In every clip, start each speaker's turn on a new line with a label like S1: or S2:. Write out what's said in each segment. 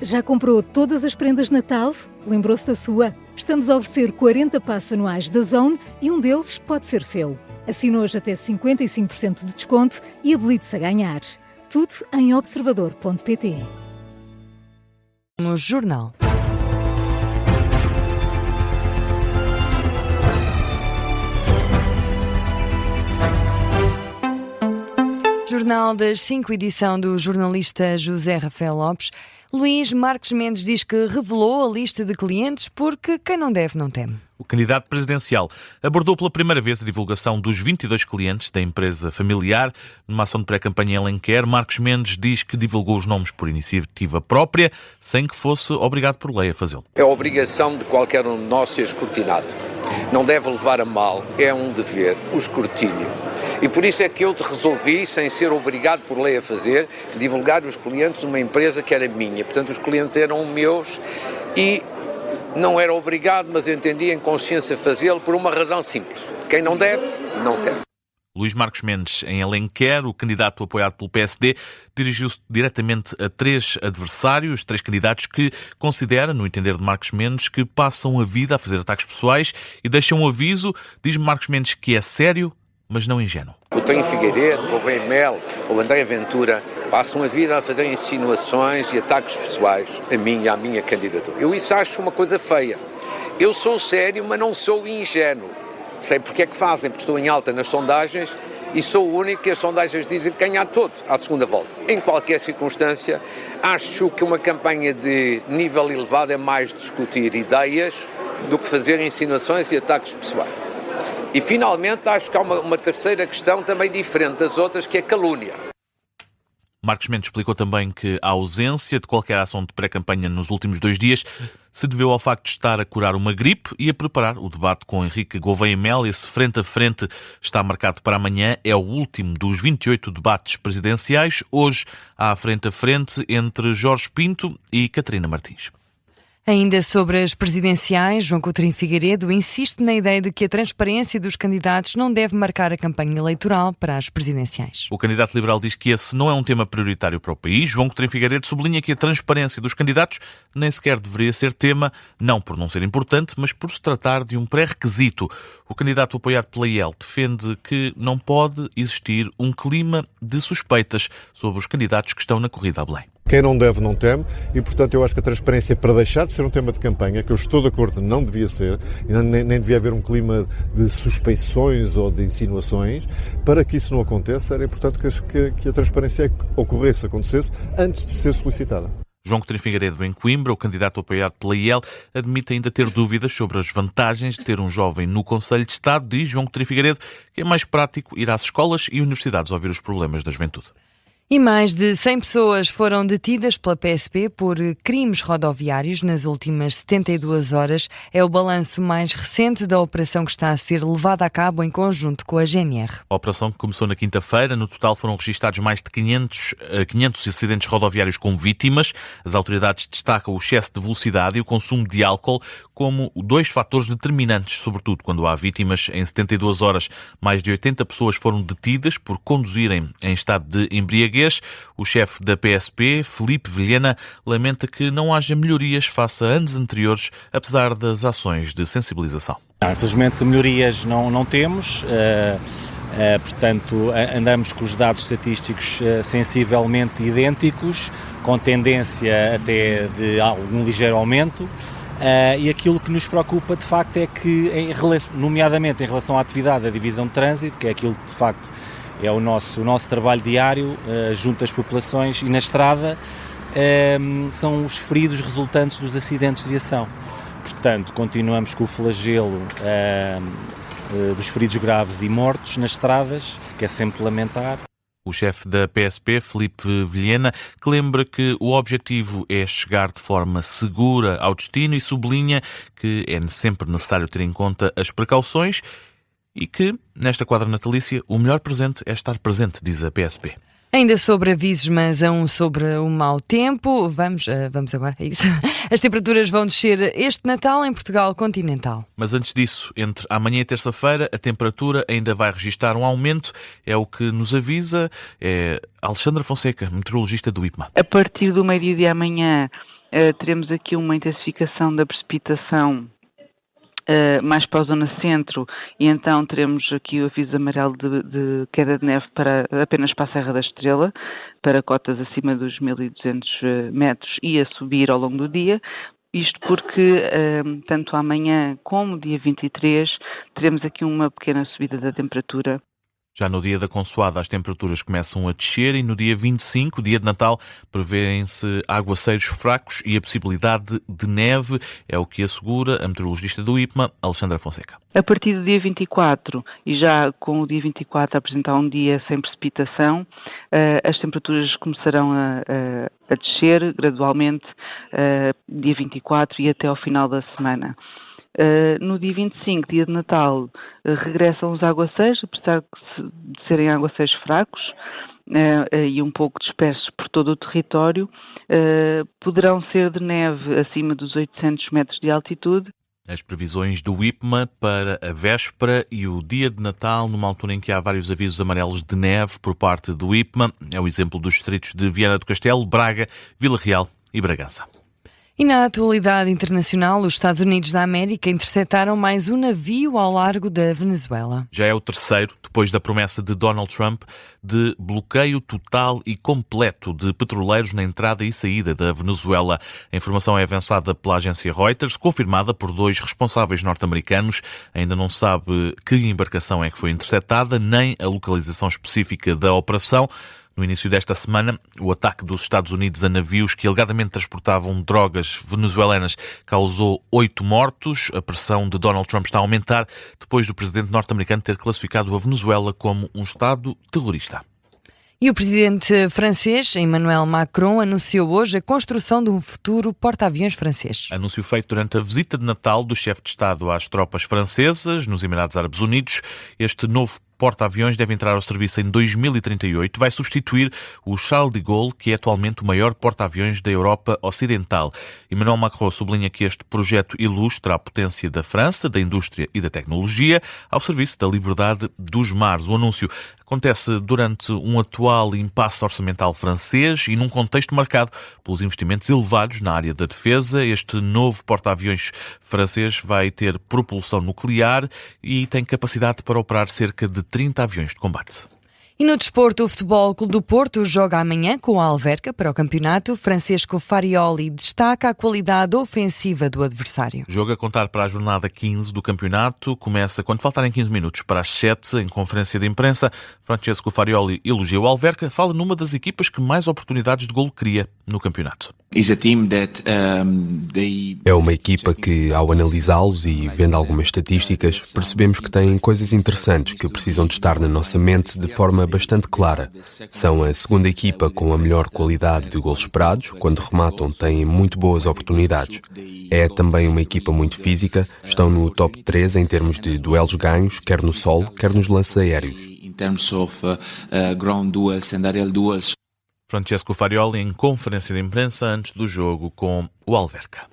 S1: Já comprou todas as prendas de Natal? Lembrou-se da sua? Estamos a oferecer 40 passes anuais da Zone e um deles pode ser seu. Assine hoje até 55% de desconto e habilite-se a ganhar. Tudo em observador.pt.
S2: No Jornal. Jornal das 5, edição do jornalista José Rafael Lopes. Luís Marques Mendes diz que revelou a lista de clientes porque quem não deve não teme.
S3: O candidato presidencial abordou pela primeira vez a divulgação dos 22 clientes da empresa familiar. Numa ação de pré-campanha em Alenquer, Marques Mendes diz que divulgou os nomes por iniciativa própria, sem que fosse obrigado por lei a fazê-lo.
S4: É a obrigação de qualquer um de nós ser escrutinado. Não deve levar a mal, é um dever, o escrutínio. E por isso é que eu resolvi, sem ser obrigado por lei a fazer, divulgar os clientes de uma empresa que era minha. Portanto, os clientes eram meus e não era obrigado, mas entendia em consciência fazê-lo por uma razão simples. Quem não deve, não tem.
S3: Luís Marques Mendes, em Alenquer, o candidato apoiado pelo PSD, dirigiu-se diretamente a 3 adversários, 3 candidatos que considera, no entender de Marques Mendes, que passam a vida a fazer ataques pessoais e deixam um aviso. Diz-me Marques Mendes que é sério, mas não ingênuo.
S4: O Tenho Figueiredo, o Gouveia Mel, o André Ventura passam a vida a fazer insinuações e ataques pessoais a mim e à minha candidatura. Eu isso acho uma coisa feia. Eu sou sério, mas não sou ingênuo. Sei porque é que fazem, porque estou em alta nas sondagens e sou o único que as sondagens dizem que ganhar todos à segunda volta. Em qualquer circunstância, acho que uma campanha de nível elevado é mais discutir ideias do que fazer insinuações e ataques pessoais. E, finalmente, acho que há uma terceira questão também diferente das outras, que é calúnia.
S3: Marques Mendes explicou também que a ausência de qualquer ação de pré-campanha nos últimos 2 dias se deveu ao facto de estar a curar uma gripe e a preparar o debate com Henrique Gouveia Mel. Esse frente a frente está marcado para amanhã. É o último dos 28 debates presidenciais. Hoje há frente a frente entre Jorge Pinto e Catarina Martins.
S2: Ainda sobre as presidenciais, João Coutinho Figueiredo insiste na ideia de que a transparência dos candidatos não deve marcar a campanha eleitoral para as presidenciais.
S3: O candidato liberal diz que esse não é um tema prioritário para o país. João Coutinho Figueiredo sublinha que a transparência dos candidatos nem sequer deveria ser tema, não por não ser importante, mas por se tratar de um pré-requisito. O candidato apoiado pela IEL defende que não pode existir um clima de suspeitas sobre os candidatos que estão na corrida a Belém.
S5: Quem não deve não teme e, portanto, eu acho que a transparência, para deixar de ser um tema de campanha, que eu estou de acordo, não devia ser, e nem devia haver um clima de suspeições ou de insinuações, para que isso não aconteça, era importante que a transparência acontecesse antes de ser solicitada.
S3: João Coutinho Figueiredo, em Coimbra, o candidato apoiado pela IEL, admite ainda ter dúvidas sobre as vantagens de ter um jovem no Conselho de Estado. Diz João Coutinho Figueiredo que é mais prático ir às escolas e universidades ouvir os problemas da juventude.
S2: E mais de 100 pessoas foram detidas pela PSP por crimes rodoviários nas últimas 72 horas. É o balanço mais recente da operação que está a ser levada a cabo em conjunto com a GNR.
S3: A operação que começou na quinta-feira. No total foram registados mais de 500 acidentes rodoviários com vítimas. As autoridades destacam o excesso de velocidade e o consumo de álcool como 2 fatores determinantes, sobretudo quando há vítimas. Em 72 horas, mais de 80 pessoas foram detidas por conduzirem em estado de embriaguez. O chefe da PSP, Filipe Vilhena, lamenta que não haja melhorias face a anos anteriores, apesar das ações de sensibilização.
S6: Infelizmente melhorias não temos, portanto andamos com os dados estatísticos sensivelmente idênticos, com tendência até de algum ligeiro aumento. E aquilo que nos preocupa de facto é que, nomeadamente em relação à atividade da divisão de trânsito, que é aquilo que de facto é o nosso trabalho diário junto às populações e na estrada, são os feridos resultantes dos acidentes de viação. Portanto, continuamos com o flagelo dos feridos graves e mortos nas estradas, que é sempre de lamentar.
S3: O chefe da PSP, Filipe Vilhena, que lembra que o objetivo é chegar de forma segura ao destino e sublinha que é sempre necessário ter em conta as precauções e que, nesta quadra natalícia, o melhor presente é estar presente, diz a PSP.
S2: Ainda sobre avisos, mas sobre o mau tempo. Vamos agora, é isso. As temperaturas vão descer este Natal em Portugal continental.
S3: Mas antes disso, entre amanhã e terça-feira, a temperatura ainda vai registrar um aumento. É o que nos avisa Alexandra Fonseca, meteorologista do IPMA.
S7: A partir do meio-dia de amanhã, teremos aqui uma intensificação da precipitação mais para a zona centro, e então teremos aqui o aviso amarelo de queda de neve apenas para a Serra da Estrela, para cotas acima dos 1.200 metros e a subir ao longo do dia. Isto porque, tanto amanhã como dia 23, teremos aqui uma pequena subida da temperatura.
S3: Já no dia da consoada as temperaturas começam a descer e no dia 25, dia de Natal, prevêem-se aguaceiros fracos e a possibilidade de neve, é o que assegura a meteorologista do IPMA, Alexandra Fonseca.
S7: A partir do dia 24, e já com o dia 24 a apresentar um dia sem precipitação, as temperaturas começarão a descer gradualmente, dia 24 e até ao final da semana. No dia 25, dia de Natal, regressam os aguaceiros, apesar de serem aguaceiros fracos e um pouco dispersos por todo o território, poderão ser de neve acima dos 800 metros de altitude.
S3: As previsões do IPMA para a véspera e o dia de Natal, numa altura em que há vários avisos amarelos de neve por parte do IPMA, é o exemplo dos distritos de Viana do Castelo, Braga, Vila Real e Bragança.
S2: E na atualidade internacional, os Estados Unidos da América interceptaram mais um navio ao largo da Venezuela.
S3: Já é o terceiro, depois da promessa de Donald Trump de bloqueio total e completo de petroleiros na entrada e saída da Venezuela. A informação é avançada pela agência Reuters, confirmada por 2 responsáveis norte-americanos. Ainda não sabe que embarcação é que foi interceptada, nem a localização específica da operação. No início desta semana, o ataque dos Estados Unidos a navios que alegadamente transportavam drogas venezuelanas causou 8 mortos. A pressão de Donald Trump está a aumentar depois do presidente norte-americano ter classificado a Venezuela como um Estado terrorista.
S2: E o presidente francês, Emmanuel Macron, anunciou hoje a construção de um futuro porta-aviões francês.
S3: Anúncio feito durante a visita de Natal do chefe de Estado às tropas francesas nos Emirados Árabes Unidos. Este novo porta-aviões deve entrar ao serviço em 2038. Vai substituir o Charles de Gaulle, que é atualmente o maior porta-aviões da Europa Ocidental. Emmanuel Macron sublinha que este projeto ilustra a potência da França, da indústria e da tecnologia, ao serviço da liberdade dos mares. O anúncio acontece durante um atual impasse orçamental francês e num contexto marcado pelos investimentos elevados na área da defesa. Este novo porta-aviões francês vai ter propulsão nuclear e tem capacidade para operar cerca de 30 aviões de combate.
S2: E no desporto, o Futebol Clube do Porto joga amanhã com a Alverca para o campeonato. Francisco Farioli destaca a qualidade ofensiva do adversário.
S3: O jogo a contar para a jornada 15 do campeonato começa quando faltarem 15 minutos para as 7, em conferência de imprensa. Francesco Farioli elogia o Alverca, fala numa das equipas que mais oportunidades de golo cria no campeonato.
S8: É uma equipa que, ao analisá-los e vendo algumas estatísticas, percebemos que têm coisas interessantes que precisam de estar na nossa mente de forma bastante clara. São a segunda equipa com a melhor qualidade de golos esperados, quando rematam têm muito boas oportunidades. É também uma equipa muito física, estão no top 3 em termos de duelos ganhos, quer no solo, quer nos lances aéreos.
S3: Francesco Farioli em conferência de imprensa antes do jogo com o Alverca.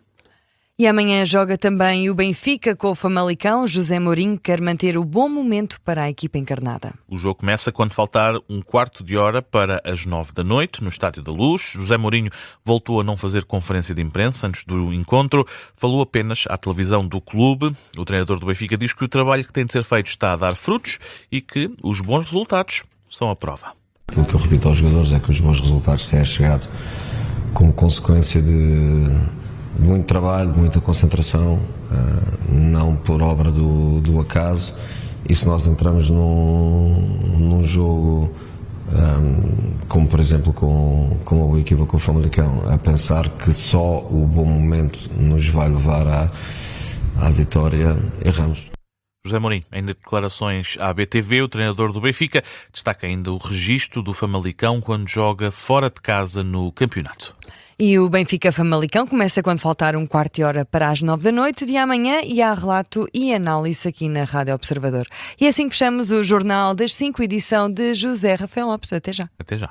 S2: E amanhã joga também o Benfica com o Famalicão. José Mourinho quer manter o bom momento para a equipa encarnada.
S3: O jogo começa quando faltar um quarto de hora para as 9 da noite, no Estádio da Luz. José Mourinho voltou a não fazer conferência de imprensa antes do encontro. Falou apenas à televisão do clube. O treinador do Benfica diz que o trabalho que tem de ser feito está a dar frutos e que os bons resultados são a prova.
S9: Aquilo que eu repito aos jogadores é que os bons resultados têm chegado como consequência de muito trabalho, de muita concentração, não por obra do acaso. E se nós entramos num jogo, como por exemplo com a equipa com o Famalicão, a pensar que só o bom momento nos vai levar à vitória, erramos.
S3: José Mourinho, em declarações à BTV, o treinador do Benfica destaca ainda o registro do Famalicão quando joga fora de casa no campeonato.
S2: E o Benfica-Famalicão começa quando faltar um quarto de hora para as 9 da noite de amanhã e há relato e análise aqui na Rádio Observador. E assim fechamos o Jornal das 5, edição de José Rafael Lopes. Até já.
S3: Até já.